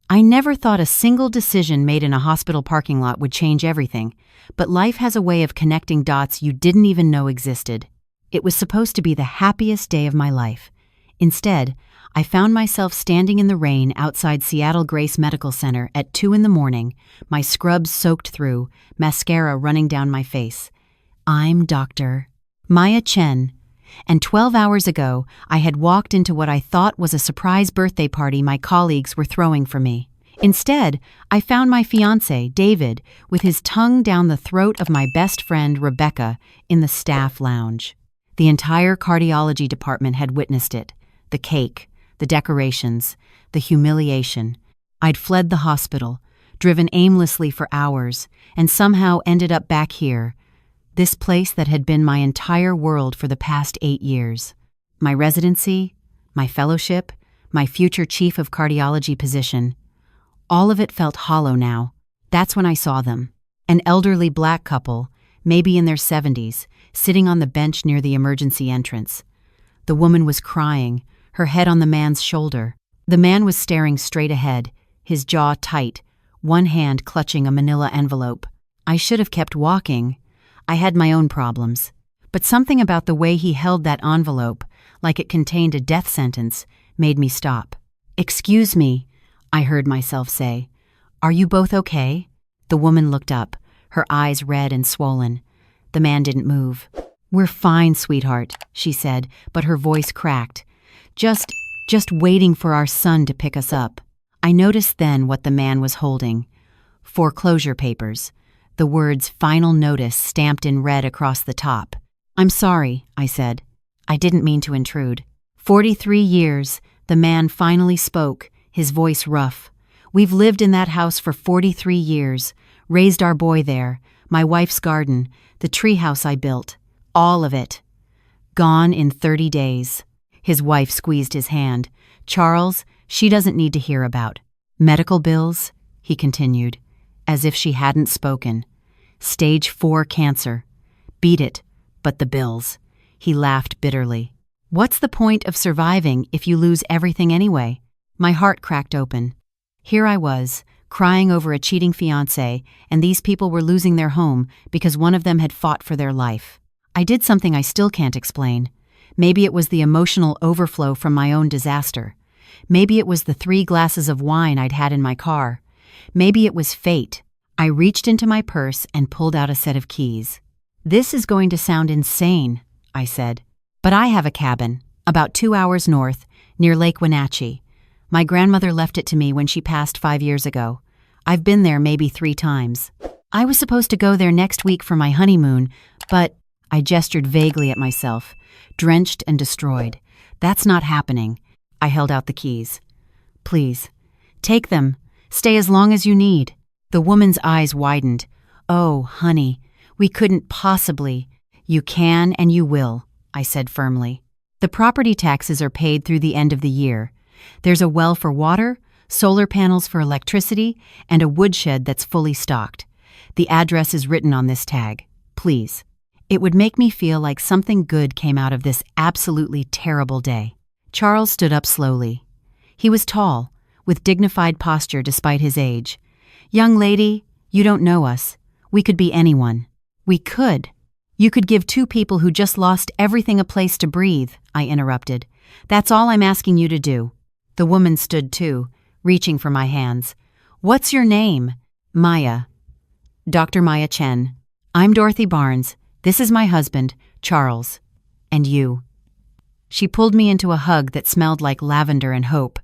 I never thought a single decision made in a hospital parking lot would change everything, but life has a way of connecting dots you didn't even know existed. It was supposed to be the happiest day of my life. Instead, I found myself standing in the rain outside Seattle Grace Medical Center at 2 a.m, my scrubs soaked through, mascara running down my face. I'm Dr. Maya Chen, and 12 hours ago, I had walked into what I thought was a surprise birthday party my colleagues were throwing for me. Instead, I found my fiancé, David, with his tongue down the throat of my best friend, Rebecca, in the staff lounge. The entire cardiology department had witnessed it. The cake, the decorations, the humiliation. I'd fled the hospital, driven aimlessly for hours, and somehow ended up back here, this place that had been my entire world for the past 8 years. My residency, my fellowship, my future chief of cardiology position. All of it felt hollow now. That's when I saw them. An elderly black couple, maybe in their 70s, sitting on the bench near the emergency entrance. The woman was crying, her head on the man's shoulder. The man was staring straight ahead, his jaw tight, one hand clutching a manila envelope. I should have kept walking. I had my own problems. But something about the way he held that envelope, like it contained a death sentence, made me stop. "Excuse me," I heard myself say. "Are you both okay?" The woman looked up, her eyes red and swollen. The man didn't move. "We're fine, sweetheart," she said, but her voice cracked. Just waiting for our son to pick us up." I noticed then what the man was holding. Foreclosure papers. The words "Final Notice" stamped in red across the top. "I'm sorry," I said. I didn't mean to intrude. 43 years, the man finally spoke, his voice rough. "We've lived in that house for 43 years, raised our boy there, my wife's garden, the treehouse I built, all of it. Gone in 30 days. His wife squeezed his hand. "Charles, she doesn't need to hear about. Medical bills," he continued, as if she hadn't spoken. "Stage 4 cancer. Beat it, but the bills." He laughed bitterly. "What's the point of surviving if you lose everything anyway?" My heart cracked open. Here I was, crying over a cheating fiancé, and these people were losing their home because one of them had fought for their life. I did something I still can't explain. Maybe it was the emotional overflow from my own disaster. Maybe it was the 3 glasses of wine I'd had in my car. Maybe it was fate. I reached into my purse and pulled out a set of keys. "This is going to sound insane," I said, "but I have a cabin, about 2 hours north, near Lake Wenatchee. My grandmother left it to me when she passed 5 years ago. I've been there maybe 3 times. I was supposed to go there next week for my honeymoon, but..." I gestured vaguely at myself, drenched and destroyed. "That's not happening." I held out the keys. "Please, take them. Stay as long as you need." The woman's eyes widened. "Oh, honey, we couldn't possibly." "You can and you will," I said firmly. "The property taxes are paid through the end of the year. There's a well for water, solar panels for electricity, and a woodshed that's fully stocked. The address is written on this tag. Please." It would make me feel like something good came out of this absolutely terrible day. Charles stood up slowly. He was tall, with dignified posture despite his age. "Young lady, you don't know us. We could be anyone." "We could. You could give 2 people who just lost everything a place to breathe," I interrupted. "That's all I'm asking you to do." The woman stood too, reaching for my hands. "What's your name?" "Maya. Dr. Maya Chen. I'm Dorothy Barnes. This is my husband, Charles. And you." She pulled me into a hug that smelled like lavender and hope.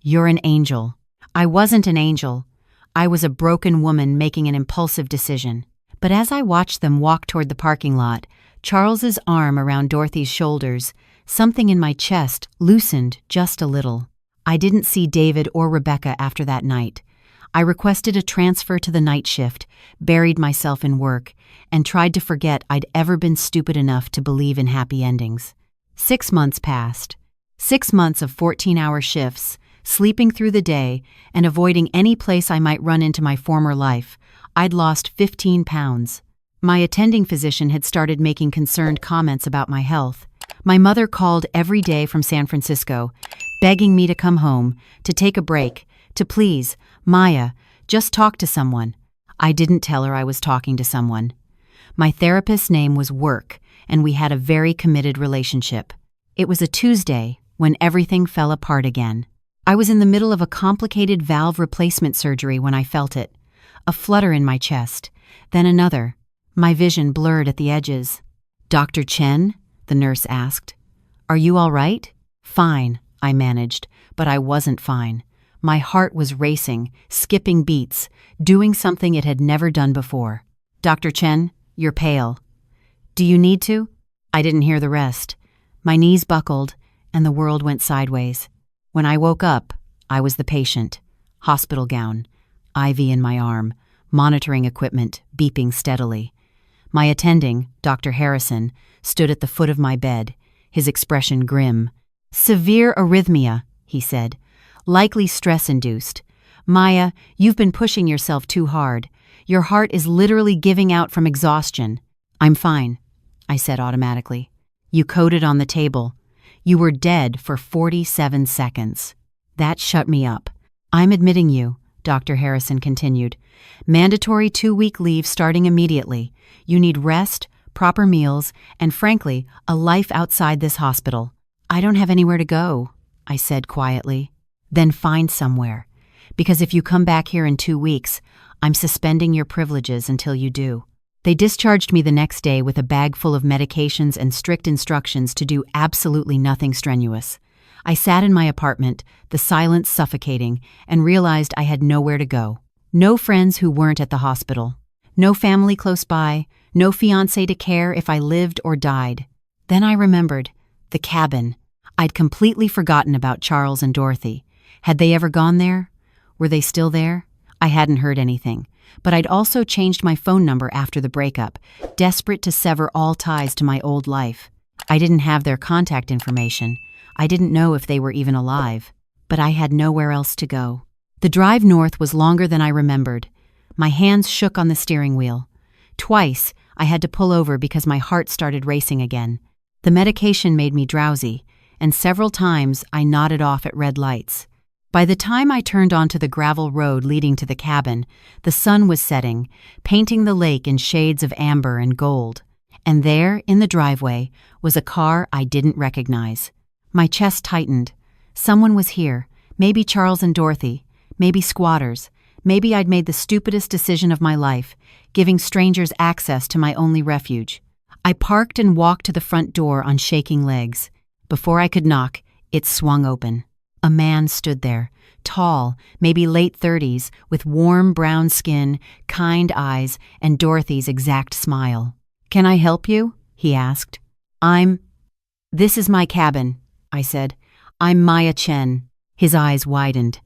"You're an angel." I wasn't an angel. I was a broken woman making an impulsive decision. But as I watched them walk toward the parking lot, Charles's arm around Dorothy's shoulders, something in my chest loosened just a little. I didn't see David or Rebecca after that night. I requested a transfer to the night shift, buried myself in work, and tried to forget I'd ever been stupid enough to believe in happy endings. 6 months passed. 6 months of 14-hour shifts, sleeping through the day, and avoiding any place I might run into my former life. I'd lost 15 pounds. My attending physician had started making concerned comments about my health. My mother called every day from San Francisco, begging me to come home, to take a break, to please, Maya, just talk to someone. I didn't tell her I was talking to someone. My therapist's name was Work, and we had a very committed relationship. It was a Tuesday when everything fell apart again. I was in the middle of a complicated valve replacement surgery when I felt it. A flutter in my chest, then another. My vision blurred at the edges. "Dr. Chen?" the nurse asked. "Are you all right?" "Fine," I managed, but I wasn't fine. My heart was racing, skipping beats, doing something it had never done before. "Dr. Chen, you're pale." "Do you need to?" I didn't hear the rest. My knees buckled, and the world went sideways. When I woke up, I was the patient. Hospital gown, IV in my arm, monitoring equipment beeping steadily. My attending, Dr. Harrison, stood at the foot of my bed, his expression grim. "Severe arrhythmia," he said. "Likely stress-induced. Maya, you've been pushing yourself too hard. Your heart is literally giving out from exhaustion." "I'm fine," I said automatically. "You coded on the table. You were dead for 47 seconds. That shut me up." "I'm admitting you," Dr. Harrison continued. "Mandatory 2-week leave starting immediately. You need rest, proper meals, and frankly, a life outside this hospital." "I don't have anywhere to go," I said quietly. "Then find somewhere. Because if you come back here in 2 weeks, I'm suspending your privileges until you do." They discharged me the next day with a bag full of medications and strict instructions to do absolutely nothing strenuous. I sat in my apartment, the silence suffocating, and realized I had nowhere to go. No friends who weren't at the hospital. No family close by. No fiancé to care if I lived or died. Then I remembered. The cabin. I'd completely forgotten about Charles and Dorothy. Had they ever gone there? Were they still there? I hadn't heard anything. But I'd also changed my phone number after the breakup, desperate to sever all ties to my old life. I didn't have their contact information. I didn't know if they were even alive. But I had nowhere else to go. The drive north was longer than I remembered. My hands shook on the steering wheel. Twice, I had to pull over because my heart started racing again. The medication made me drowsy, and several times I nodded off at red lights. By the time I turned onto the gravel road leading to the cabin, the sun was setting, painting the lake in shades of amber and gold. And there, in the driveway, was a car I didn't recognize. My chest tightened. Someone was here, maybe Charles and Dorothy, maybe squatters. Maybe I'd made the stupidest decision of my life, giving strangers access to my only refuge. I parked and walked to the front door on shaking legs. Before I could knock, it swung open. A man stood there, tall, maybe late 30s, with warm brown skin, kind eyes, and Dorothy's exact smile. "Can I help you?" he asked. "This is my cabin," I said. "I'm Maya Chen." His eyes widened.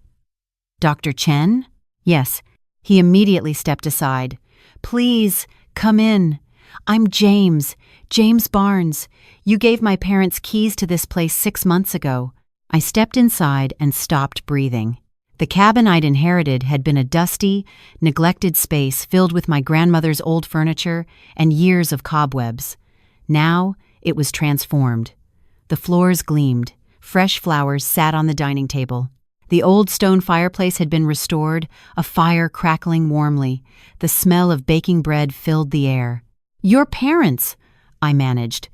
"Dr. Chen?" "Yes." He immediately stepped aside. "Please, come in. I'm James Barnes. You gave my parents keys to this place 6 months ago." I stepped inside and stopped breathing. The cabin I'd inherited had been a dusty, neglected space filled with my grandmother's old furniture and years of cobwebs. Now it was transformed. The floors gleamed. Fresh flowers sat on the dining table. The old stone fireplace had been restored, a fire crackling warmly. The smell of baking bread filled the air. "Your parents," I managed.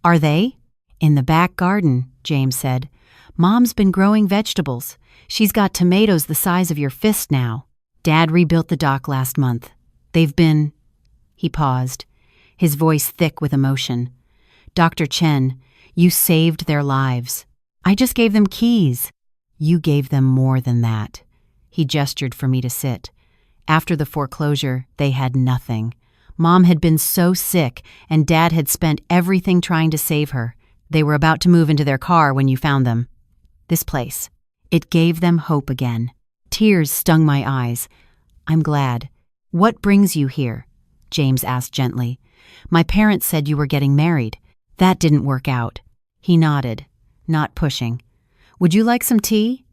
"Are they?" "In the back garden," James said. "Mom's been growing vegetables. She's got tomatoes the size of your fist now. Dad rebuilt the dock last month. They've been—" He paused, his voice thick with emotion. "Dr. Chen, you saved their lives. I just gave them keys. You gave them more than that." He gestured for me to sit. After the foreclosure, they had nothing. Mom had been so sick, and Dad had spent everything trying to save her. They were about to move into their car when you found them. This place. It gave them hope again. Tears stung my eyes. "I'm glad. What brings you here?" James asked gently. "My parents said you were getting married. That didn't work out." He nodded, not pushing. "Would you like some tea?"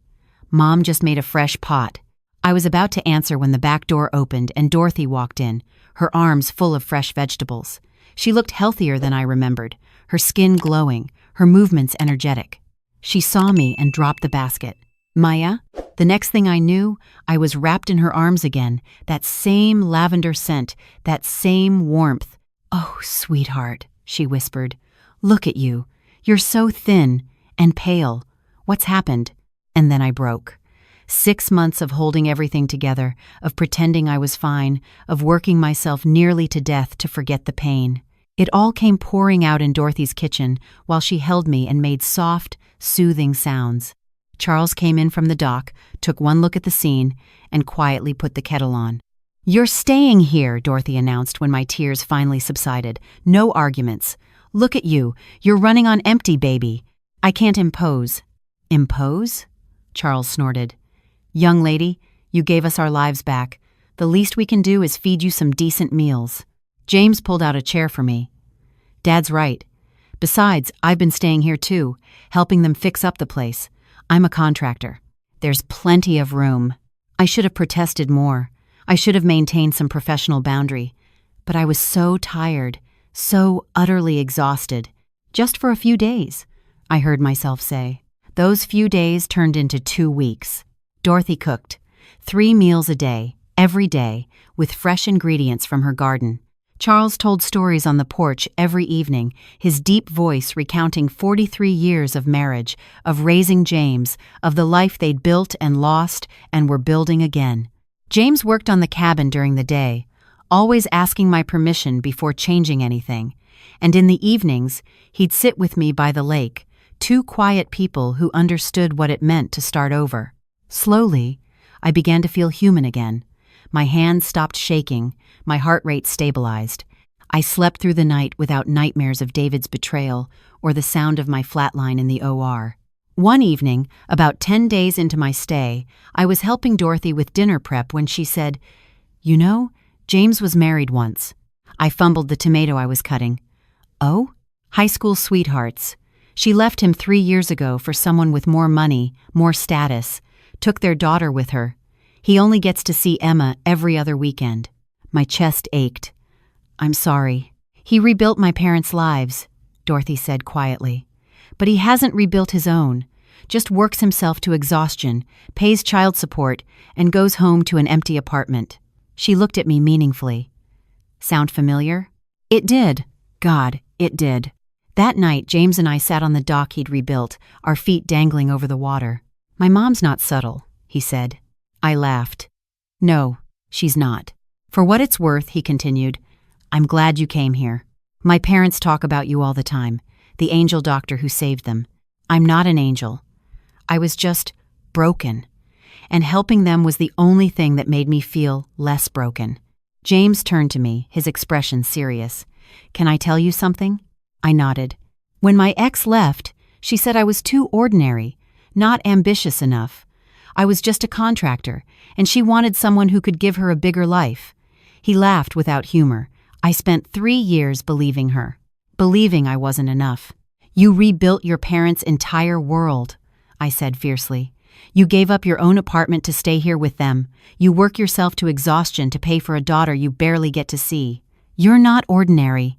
Mom just made a fresh pot. I was about to answer when the back door opened and Dorothy walked in, her arms full of fresh vegetables. She looked healthier than I remembered, her skin glowing, her movements energetic. She saw me and dropped the basket. Maya? The next thing I knew, I was wrapped in her arms again, that same lavender scent, that same warmth. "Oh, sweetheart," she whispered. "Look at you. You're so thin and pale. What's happened?" And then I broke. 6 months of holding everything together, of pretending I was fine, of working myself nearly to death to forget the pain. It all came pouring out in Dorothy's kitchen while she held me and made soft, soothing sounds. Charles came in from the dock, took one look at the scene, and quietly put the kettle on. "You're staying here," Dorothy announced when my tears finally subsided. "No arguments. Look at you. You're running on empty, baby. I can't impose." "Impose?" Charles snorted. "Young lady, you gave us our lives back. The least we can do is feed you some decent meals." James pulled out a chair for me. "Dad's right. Besides, I've been staying here too, helping them fix up the place. I'm a contractor. There's plenty of room." I should have protested more. I should have maintained some professional boundary. But I was so tired, so utterly exhausted. "Just for a few days," I heard myself say. Those few days turned into 2 weeks. Dorothy cooked 3 meals a day, every day, with fresh ingredients from her garden. Charles told stories on the porch every evening, his deep voice recounting 43 years of marriage, of raising James, of the life they'd built and lost and were building again. James worked on the cabin during the day, always asking my permission before changing anything, and in the evenings, he'd sit with me by the lake, 2 quiet people who understood what it meant to start over. Slowly, I began to feel human again. My hands stopped shaking, my heart rate stabilized. I slept through the night without nightmares of David's betrayal or the sound of my flatline in the OR. One evening, about 10 days into my stay, I was helping Dorothy with dinner prep when she said, "You know, James was married once." I fumbled the tomato I was cutting. "Oh?" "High school sweethearts. She left him 3 years ago for someone with more money, more status, took their daughter with her. He only gets to see Emma every other weekend." My chest ached. "I'm sorry." "He rebuilt my parents' lives," Dorothy said quietly. "But he hasn't rebuilt his own. Just works himself to exhaustion, pays child support, and goes home to an empty apartment." She looked at me meaningfully. "Sound familiar?" It did. God, it did. That night, James and I sat on the dock he'd rebuilt, our feet dangling over the water. "My mom's not subtle," he said. I laughed. "No, she's not. For what it's worth," he continued, "I'm glad you came here. My parents talk about you all the time, the angel doctor who saved them. I'm not an angel. I was just broken. And helping them was the only thing that made me feel less broken." James turned to me, his expression serious. "Can I tell you something?" I nodded. "When my ex left, she said I was too ordinary, not ambitious enough. I was just a contractor, and she wanted someone who could give her a bigger life." He laughed without humor. "I spent 3 years believing her, believing I wasn't enough." "You rebuilt your parents' entire world," I said fiercely. "You gave up your own apartment to stay here with them. You work yourself to exhaustion to pay for a daughter you barely get to see. You're not ordinary.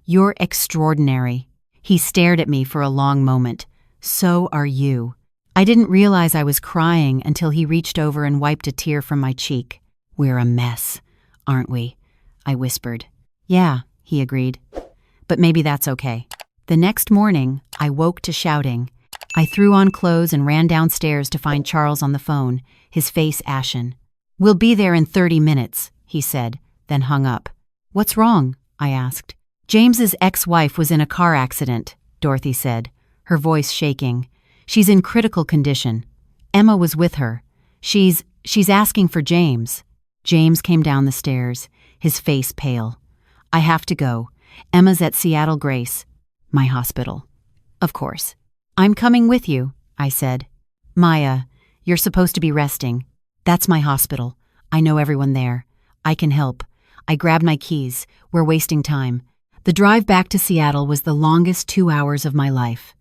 You're extraordinary." He stared at me for a long moment. "So are you." I didn't realize I was crying until he reached over and wiped a tear from my cheek. "We're a mess, aren't we?" I whispered. "Yeah," he agreed. "But maybe that's okay." The next morning, I woke to shouting. I threw on clothes and ran downstairs to find Charles on the phone, his face ashen. "We'll be there in 30 minutes, he said, then hung up. "What's wrong?" I asked. "James's ex-wife was in a car accident," Dorothy said, her voice shaking. "She's in critical condition. Emma was with her. She's asking for James." James came down the stairs, his face pale. "I have to go. Emma's at Seattle Grace, my hospital." "Of course." "I'm coming with you," I said. "Maya, you're supposed to be resting. That's my hospital. I know everyone there. I can help." I grabbed my keys. "We're wasting time." The drive back to Seattle was the longest 2 hours of my life.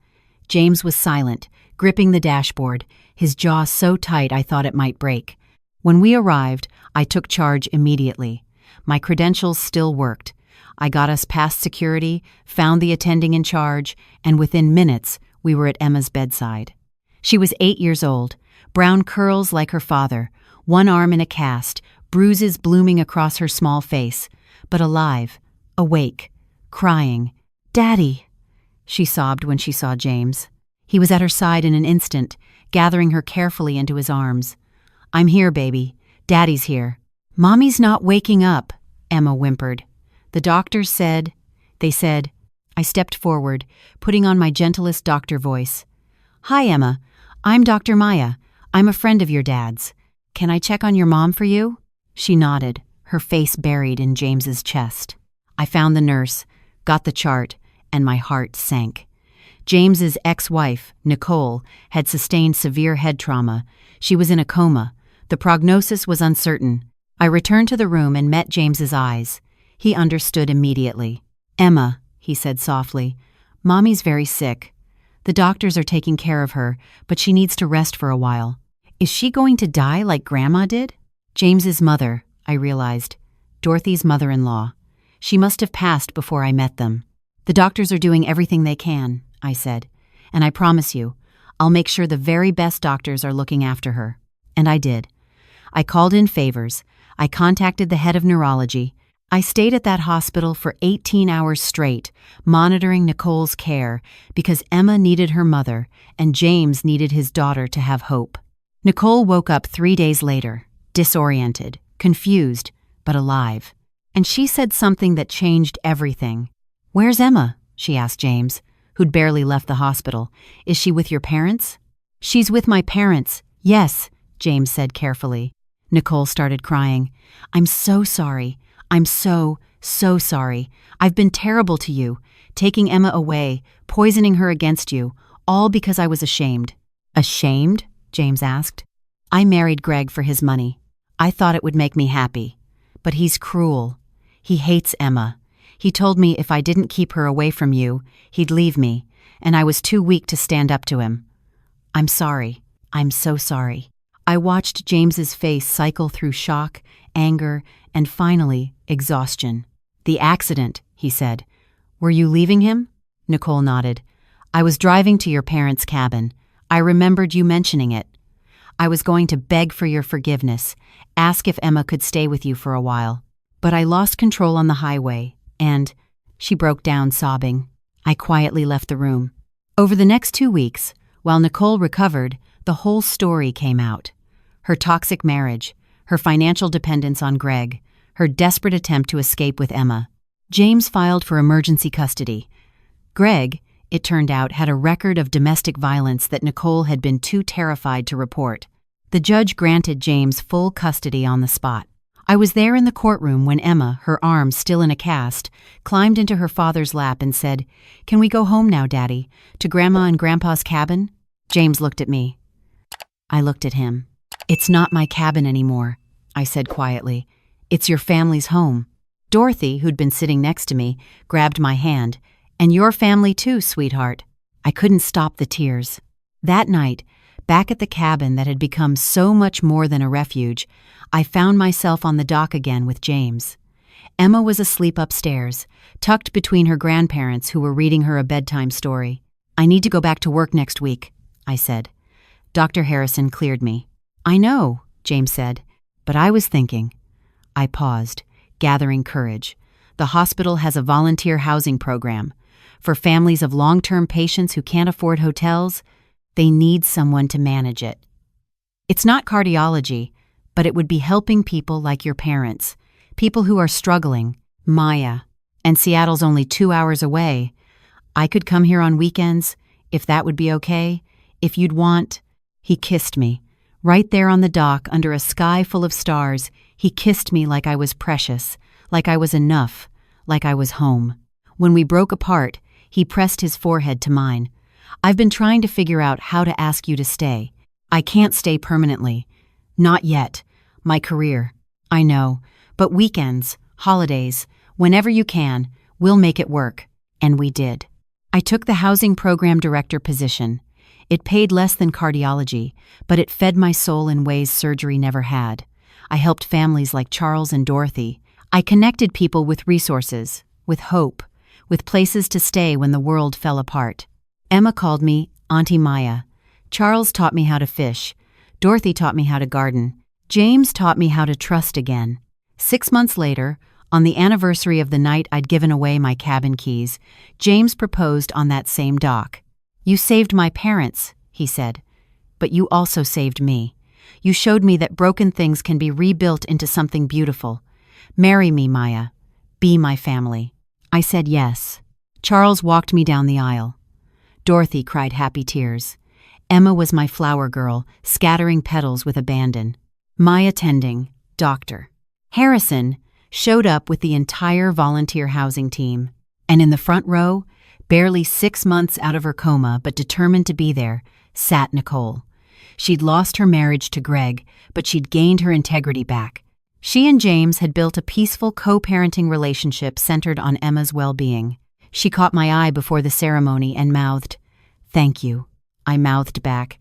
James was silent, gripping the dashboard, his jaw so tight I thought it might break. When we arrived, I took charge immediately. My credentials still worked. I got us past security, found the attending in charge, and within minutes, we were at Emma's bedside. She was 8 years old, brown curls like her father, one arm in a cast, bruises blooming across her small face, but alive, awake, crying. "Daddy," she sobbed when she saw James. He was at her side in an instant, gathering her carefully into his arms. "I'm here, baby. Daddy's here." "Mommy's not waking up," Emma whimpered. "The doctors said—" They said. I stepped forward, putting on my gentlest doctor voice. "Hi, Emma. I'm Dr. Maya. I'm a friend of your dad's. Can I check on your mom for you?" She nodded, her face buried in James's chest. I found the nurse, got the chart, and my heart sank. James's ex-wife, Nicole, had sustained severe head trauma. She was in a coma. The prognosis was uncertain. I returned to the room and met James's eyes. He understood immediately. "Emma," he said softly, "Mommy's very sick. The doctors are taking care of her, but she needs to rest for a while. Is she going to die like Grandma did?" James's mother, I realized. Dorothy's mother-in-law. She must have passed before I met them. "The doctors are doing everything they can," I said, "and I promise you, I'll make sure the very best doctors are looking after her." And I did. I called in favors. I contacted the head of neurology. I stayed at that hospital for 18 hours straight, monitoring Nicole's care, because Emma needed her mother and James needed his daughter to have hope. Nicole woke up 3 days later, disoriented, confused, but alive. And she said something that changed everything. "Where's Emma?" she asked James, who'd barely left the hospital. "Is she with your parents?" "She's with my parents, yes," James said carefully. Nicole started crying. "I'm so sorry. I'm so sorry. I've been terrible to you, taking Emma away, poisoning her against you, all because I was ashamed." "Ashamed?" James asked. "I married Greg for his money. I thought it would make me happy. But he's cruel. He hates Emma. He told me if I didn't keep her away from you, he'd leave me, and I was too weak to stand up to him. I'm sorry. I'm so sorry." I watched James's face cycle through shock, anger, and finally, exhaustion. "The accident," he said. "Were you leaving him?" Nicole nodded. "I was driving to your parents' cabin. I remembered you mentioning it. I was going to beg for your forgiveness, ask if Emma could stay with you for a while. But I lost control on the highway, and—" She broke down sobbing. I quietly left the room. Over the next 2 weeks, while Nicole recovered, the whole story came out. Her toxic marriage, her financial dependence on Greg, her desperate attempt to escape with Emma. James filed for emergency custody. Greg, it turned out, had a record of domestic violence that Nicole had been too terrified to report. The judge granted James full custody on the spot. I was there in the courtroom when Emma, her arm still in a cast, climbed into her father's lap and said, "Can we go home now, Daddy? To Grandma and Grandpa's cabin?" James looked at me. I looked at him. "It's not my cabin anymore," I said quietly. "It's your family's home." Dorothy, who'd been sitting next to me, grabbed my hand. "And your family too, sweetheart." I couldn't stop the tears. That night, back at the cabin that had become so much more than a refuge, I found myself on the dock again with James. Emma was asleep upstairs, tucked between her grandparents who were reading her a bedtime story. "I need to go back to work next week," I said. Dr. Harrison cleared me. "I know," James said, "but I was thinking." I paused, gathering courage. The hospital has a volunteer housing program. For families of long-term patients who can't afford hotels, they need someone to manage it. It's not cardiology, but it would be helping people like your parents, people who are struggling, Maya, and Seattle's only 2 hours away. I could come here on weekends, if that would be okay, if you'd want. He kissed me. Right there on the dock, under a sky full of stars, he kissed me like I was precious, like I was enough, like I was home. When we broke apart, he pressed his forehead to mine. "I've been trying to figure out how to ask you to stay. I can't stay permanently. Not yet. My career. I know. But weekends, holidays, whenever you can, we'll make it work." And we did. I took the housing program director position. It paid less than cardiology, but it fed my soul in ways surgery never had. I helped families like Charles and Dorothy. I connected people with resources, with hope, with places to stay when the world fell apart. Emma called me Auntie Maya. Charles taught me how to fish. Dorothy taught me how to garden. James taught me how to trust again. 6 months later, on the anniversary of the night I'd given away my cabin keys, James proposed on that same dock. "You saved my parents," he said, "but you also saved me. You showed me that broken things can be rebuilt into something beautiful. Marry me, Maya. Be my family." I said yes. Charles walked me down the aisle. Dorothy cried happy tears. Emma was my flower girl, scattering petals with abandon. Maya tending, doctor. Harrison showed up with the entire volunteer housing team. And in the front row, barely 6 months out of her coma but determined to be there, sat Nicole. She'd lost her marriage to Greg, but she'd gained her integrity back. She and James had built a peaceful co-parenting relationship centered on Emma's well-being. She caught my eye before the ceremony and mouthed, "Thank you." I mouthed back,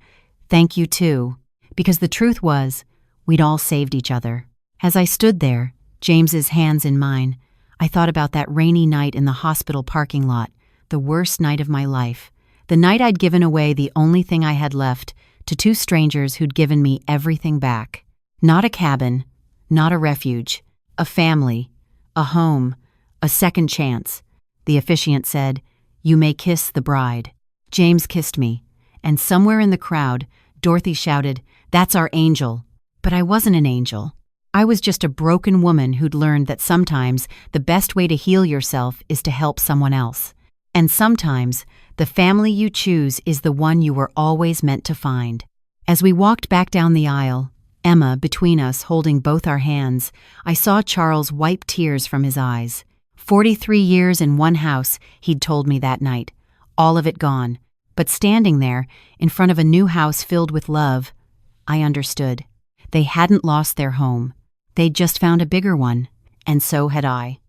"Thank you too," because the truth was, we'd all saved each other. As I stood there, James's hands in mine, I thought about that rainy night in the hospital parking lot, the worst night of my life, the night I'd given away the only thing I had left to 2 strangers who'd given me everything back. Not a cabin, not a refuge, a family, a home, a second chance. The officiant said, "You may kiss the bride." James kissed me, and somewhere in the crowd, Dorothy shouted, "That's our angel." But I wasn't an angel. I was just a broken woman who'd learned that sometimes the best way to heal yourself is to help someone else. And sometimes the family you choose is the one you were always meant to find. As we walked back down the aisle, Emma between us holding both our hands, I saw Charles wipe tears from his eyes. 43 years in one house, he'd told me that night, all of it gone. But standing there, in front of a new house filled with love, I understood. They hadn't lost their home. They'd just found a bigger one, and so had I.